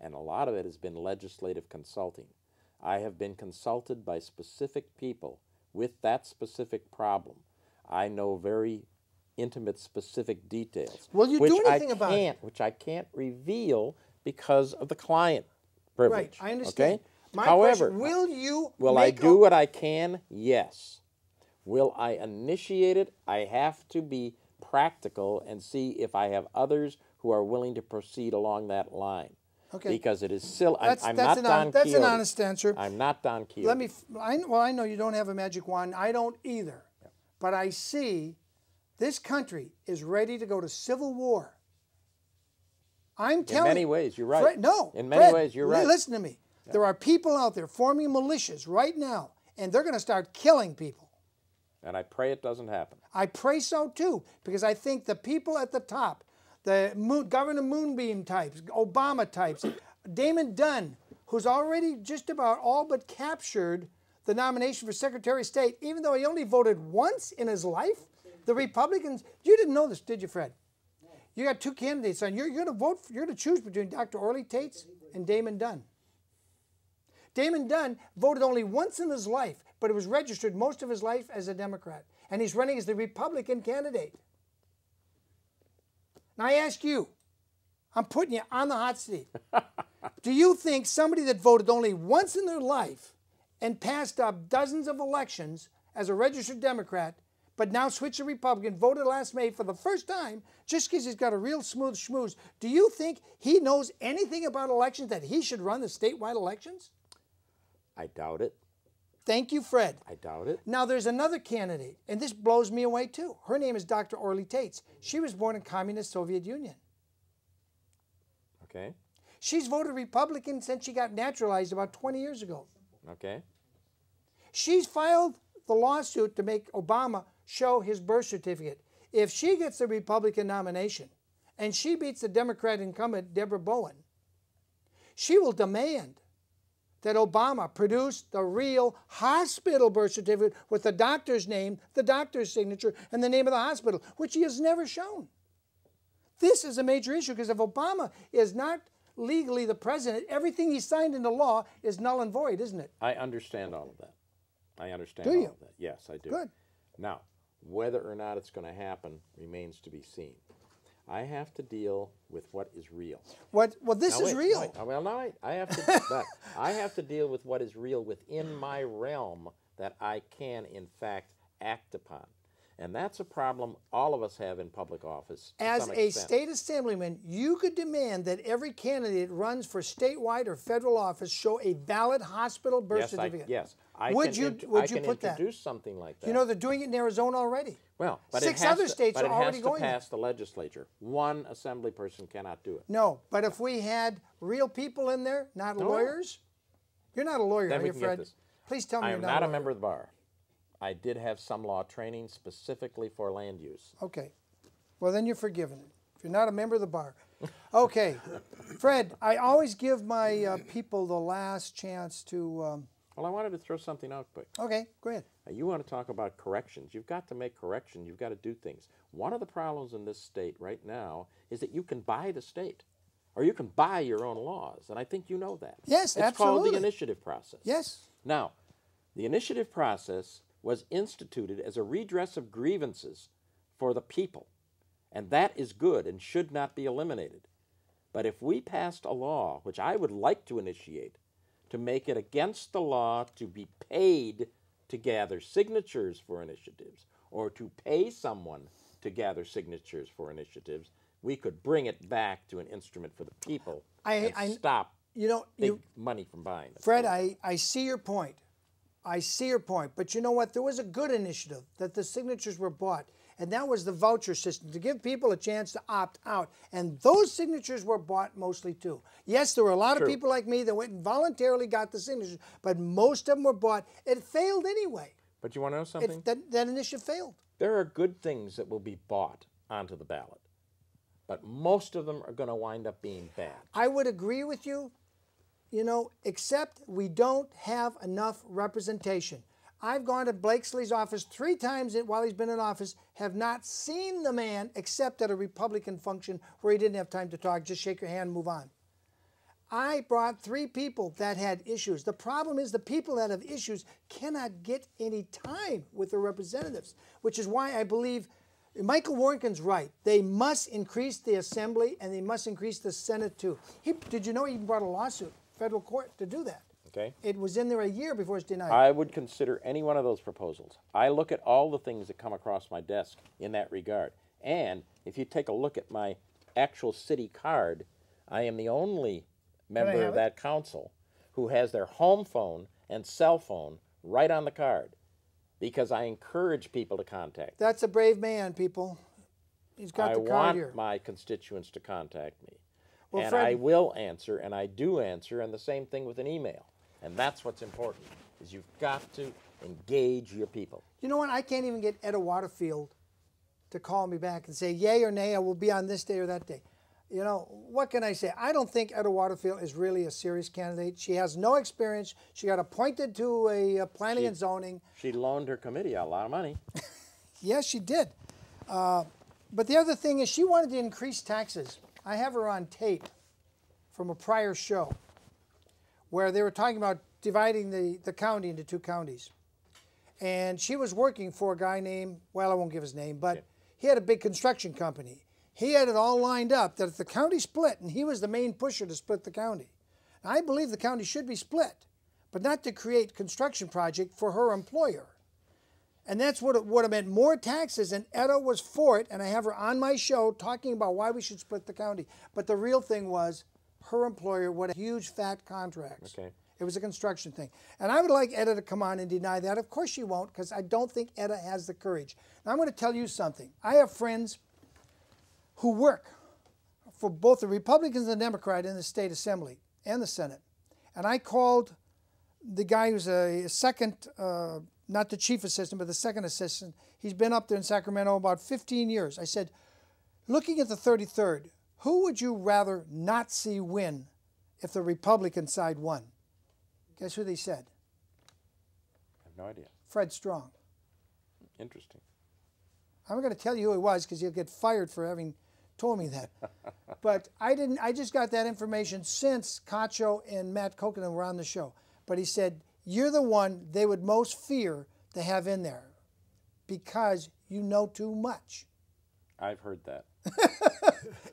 and a lot of it has been legislative consulting. I have been consulted by specific people with that specific problem. I know very intimate, specific details. Will you do anything about it? Which I can't reveal because of the client privilege. Right, I understand. Okay? My However, question, will you will I do what I can? Yes. Will I initiate it? I have to be practical and see if I have others who are willing to proceed along that line. Okay. Because it is still, I'm that's not Don Quixote. That's an honest answer. I'm not Don Quixote. Let me, well, I know you don't have a magic wand. I don't either. Yeah. But I see this country is ready to go to civil war. I'm telling you. In many ways, you're right. Fred, no. In many ways, you're right. Listen to me. Yeah. There are people out there forming militias right now, and they're going to start killing people. And I pray it doesn't happen. I pray so too, because I think the people at the top, the Governor Moonbeam types, Obama types, Damon Dunn, who's already just about all but captured the nomination for Secretary of State, even though he only voted once in his life. The Republicans, you didn't know this, did you, Fred? You got two candidates on. You're going to vote. You're going to choose between Dr. Orly Tates and Damon Dunn. Damon Dunn voted only once in his life, but it was registered most of his life as a Democrat, and he's running as the Republican candidate. Now I ask you, I'm putting you on the hot seat. Do you think somebody that voted only once in their life and passed up dozens of elections as a registered Democrat, but now switched to Republican, voted last May for the first time just because he's got a real smooth schmooze, do you think he knows anything about elections, that he should run the statewide elections? I doubt it. Thank you, Fred. I doubt it. Now, there's another candidate, and this blows me away, too. Her name is Dr. Orly Tates. She was born in Communist Soviet Union. Okay. She's voted Republican since she got naturalized about 20 years ago. Okay. She's filed the lawsuit to make Obama show his birth certificate. If she gets the Republican nomination and she beats the Democrat incumbent, Deborah Bowen, she will demand that Obama produce the real hospital birth certificate with the doctor's name, the doctor's signature, and the name of the hospital, which he has never shown. This is a major issue because if Obama is not legally the president, everything he signed into law is null and void, isn't it? I understand all of that. I understand all of that. Yes, I do. Good. Now, whether or not it's going to happen remains to be seen. I have to deal with what is real. Well, this is real. I have to. But I have to deal with what is real within my realm that I can, in fact, act upon, and that's a problem all of us have in public office. As a state assemblyman, you could demand that every candidate runs for statewide or federal office show a valid hospital birth certificate. Yes. Would you put that? Introduce something like that. You know, they're doing it in Arizona already. Well, but six other states are already going. It has to pass the legislature. One assembly person cannot do it. No, but if we had real people in there, not lawyers. You're not a lawyer, are you, Fred? Please tell me you're not a lawyer. I am not a member of the bar. I did have some law training specifically for land use. Okay. Well, then you're forgiven. If you're not a member of the bar. Okay. Fred, I always give my people the last chance to... Well, I wanted to throw something out quick. Okay, go ahead. You want to talk about corrections. You've got to make corrections. You've got to do things. One of the problems in this state right now is that you can buy the state, or you can buy your own laws, and I think you know that. Yes, absolutely. It's called the initiative process. Yes. Now, the initiative process was instituted as a redress of grievances for the people, and that is good and should not be eliminated. But if we passed a law, which I would like to initiate, to make it against the law to be paid to gather signatures for initiatives or to pay someone to gather signatures for initiatives, we could bring it back to an instrument for the people and stop big money from buying it. Fred, I see your point. I see your point. But you know what? There was a good initiative that the signatures were bought, and that was the voucher system, to give people a chance to opt out. And those signatures were bought mostly too. Yes, there were a lot of people like me that went and voluntarily got the signatures, but most of them were bought. It failed anyway. But you want to know something? That initiative failed. There are good things that will be bought onto the ballot, but most of them are going to wind up being bad. I would agree with you, except we don't have enough representation. I've gone to Blakesley's office 3 times while he's been in office, have not seen the man except at a Republican function where he didn't have time to talk, just shake your hand and move on. I brought 3 people that had issues. The problem is the people that have issues cannot get any time with their representatives, which is why I believe Michael Warnken's right. They must increase the Assembly and they must increase the Senate too. Did you know he brought a lawsuit, federal court, to do that? Okay. It was in there a year before it's denied. I would consider any one of those proposals. I look at all the things that come across my desk in that regard. And if you take a look at my actual city card, I am the only member of that council who has their home phone and cell phone right on the card, because I encourage people to contact me. That's a brave man, people. He's got the card here. I want my constituents to contact me. Well, and Fred, I will answer, and I do answer, and the same thing with an email. And that's what's important, is you've got to engage your people. You know what? I can't even get Etta Waterfield to call me back and say, yay or nay, I will be on this day or that day. You know, what can I say? I don't think Etta Waterfield is really a serious candidate. She has no experience. She got appointed to a planning and zoning. She loaned her committee a lot of money. Yes, she did. But the other thing is she wanted to increase taxes. I have her on tape from a prior show where they were talking about dividing the county into 2 counties. And she was working for a guy named, well, I won't give his name, but he had a big construction company. He had it all lined up that if the county split, and he was the main pusher to split the county. Now, I believe the county should be split, but not to create construction project for her employer. And that's what it would have meant, more taxes, and Etta was for it, and I have her on my show talking about why we should split the county. But the real thing was her employer would have huge fat contracts. Okay. It was a construction thing. And I would like Etta to come on and deny that. Of course she won't, because I don't think Etta has the courage. Now, I'm going to tell you something. I have friends who work for both the Republicans and the Democrat in the state assembly and the Senate. And I called the guy who's a second, not the chief assistant, but the second assistant. He's been up there in Sacramento about 15 years. I said, looking at the 33rd, who would you rather not see win if the Republican side won? Guess who they said? I have no idea. Fred Strong. Interesting. I'm going to tell you who it was because you'll get fired for having told me that. But I didn't. I just got that information since Cacho and Matt Kokinen were on the show. But he said, you're the one they would most fear to have in there because you know too much. I've heard that.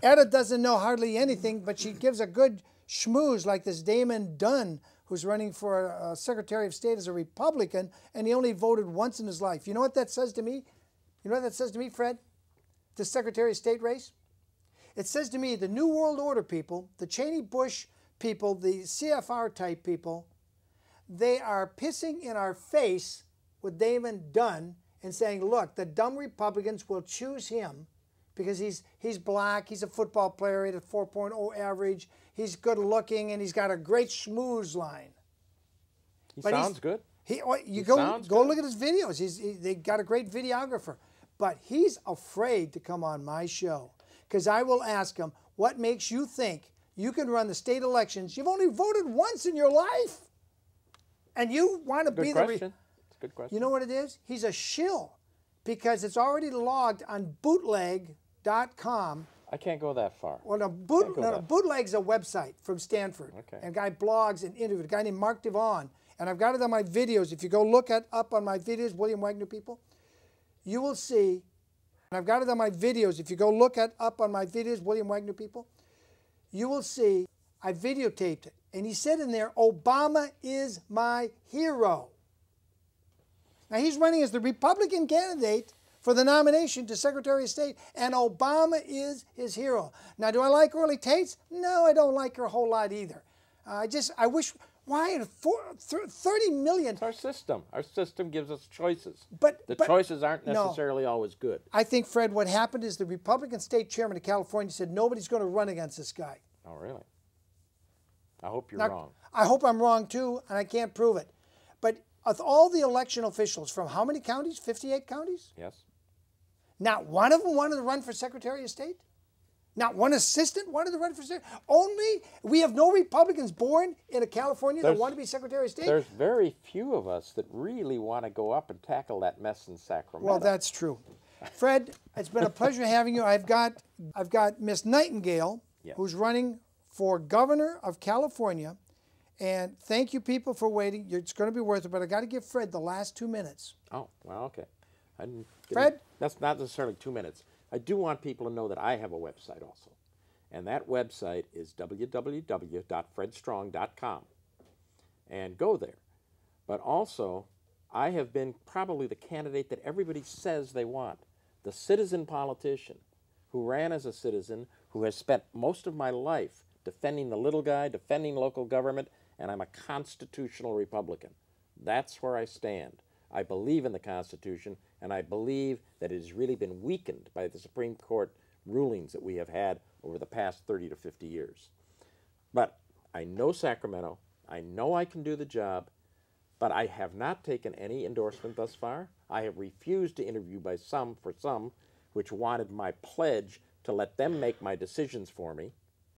Etta doesn't know hardly anything, but she gives a good schmooze like this Damon Dunn, who's running for Secretary of State as a Republican, and he only voted once in his life. You know what that says to me? You know what that says to me, Fred? The Secretary of State race? It says to me, the New World Order people, the Cheney-Bush people, the CFR type people, they are pissing in our face with Damon Dunn and saying, look, the dumb Republicans will choose him because he's black, he's a football player, he had a 4.0 average, he's good looking, and he's got a great schmooze line. He sounds good. Go look at his videos. They got a great videographer. But he's afraid to come on my show because I will ask him, what makes you think you can run the state elections? You've only voted once in your life. And you want to be the... It's a good question. You know what it is? He's a shill because it's already logged on bootleg.com. I can't go that far. Well, Bootleg's a website from Stanford. Okay. And a guy blogs and interviews, a guy named Mark Devon. And I've got it on my videos. If you go look up on my videos, William Wagener people, you will see, and I've got it on my videos. If you go look up on my videos, William Wagener people, you will see I videotaped it. And he said in there, Obama is my hero. Now, he's running as the Republican candidate for the nomination to Secretary of State, and Obama is his hero. Now, do I like Orly Tates? No, I don't like her a whole lot either. I wish... Why? 30 million. It's our system. Our system gives us choices. But the choices aren't necessarily always good. I think, Fred, what happened is the Republican state chairman of California said nobody's going to run against this guy. Oh, really? I hope you're wrong. I hope I'm wrong, too, and I can't prove it. But of all the election officials from how many counties? 58 counties? Yes. Not one of them wanted to run for Secretary of State? Not one assistant wanted to run for Secretary? Only we have no Republicans born in California that want to be Secretary of State? There's very few of us that really want to go up and tackle that mess in Sacramento. Well, that's true. Fred, it's been a pleasure having you. I've got Miss Nightingale, who's running for governor of California. And thank you, people, for waiting. It's going to be worth it, but I got to give Fred the last 2 minutes. Oh, well, okay. Fred? That's not necessarily 2 minutes. I do want people to know that I have a website also. And that website is www.fredstrong.com. And go there. But also, I have been probably the candidate that everybody says they want. The citizen politician who ran as a citizen, who has spent most of my life defending the little guy, defending local government, and I'm a constitutional Republican. That's where I stand. I believe in the Constitution, and I believe that it has really been weakened by the Supreme Court rulings that we have had over the past 30 to 50 years. But I know Sacramento. I know I can do the job, but I have not taken any endorsement thus far. I have refused to interview for some which wanted my pledge to let them make my decisions for me.